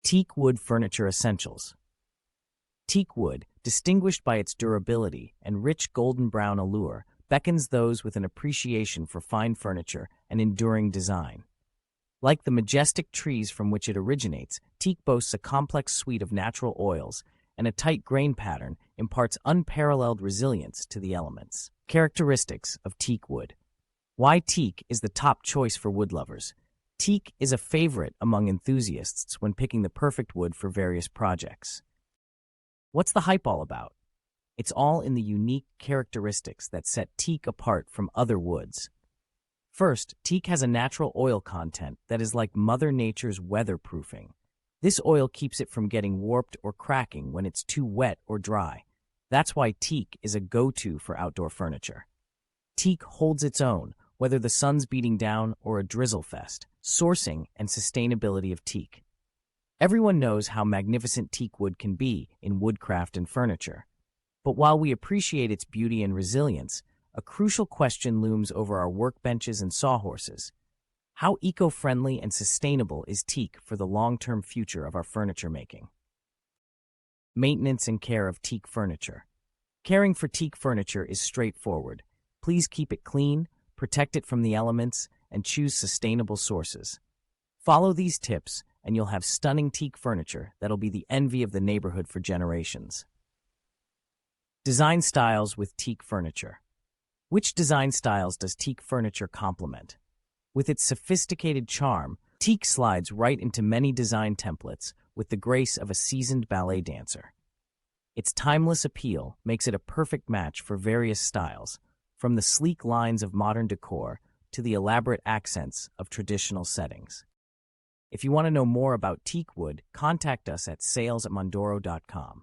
Teak wood furniture essentials. Teak wood, distinguished by its durability and rich golden brown allure, beckons those with an appreciation for fine furniture and enduring design. Like the majestic trees from which it originates, teak boasts a complex suite of natural oils, and a tight grain pattern imparts unparalleled resilience to the elements. Characteristics of teak wood. Why teak is the top choice for wood lovers. Teak is a favorite among enthusiasts when picking the perfect wood for various projects. What's the hype all about? It's all in the unique characteristics that set teak apart from other woods. First, teak has a natural oil content that is like Mother Nature's weatherproofing. This oil keeps it from getting warped or cracking when it's too wet or dry. That's why teak is a go-to for outdoor furniture. Teak holds its own, whether the sun's beating down or a drizzle fest. Sourcing and sustainability of teak. Everyone knows how magnificent teak wood can be in woodcraft and furniture. But while we appreciate its beauty and resilience, a crucial question looms over our workbenches and sawhorses. How eco-friendly and sustainable is teak for the long-term future of our furniture making? Maintenance and care of teak furniture. Caring for teak furniture is straightforward. Please keep it clean, protect it from the elements, and choose sustainable sources. Follow these tips, and you'll have stunning teak furniture that'll be the envy of the neighborhood for generations. Design styles with teak furniture. Which design styles does teak furniture complement? With its sophisticated charm, teak slides right into many design templates with the grace of a seasoned ballet dancer. Its timeless appeal makes it a perfect match for various styles, from the sleek lines of modern decor to the elaborate accents of traditional settings. If you want to know more about teak wood, contact us at sales@mondoro.com.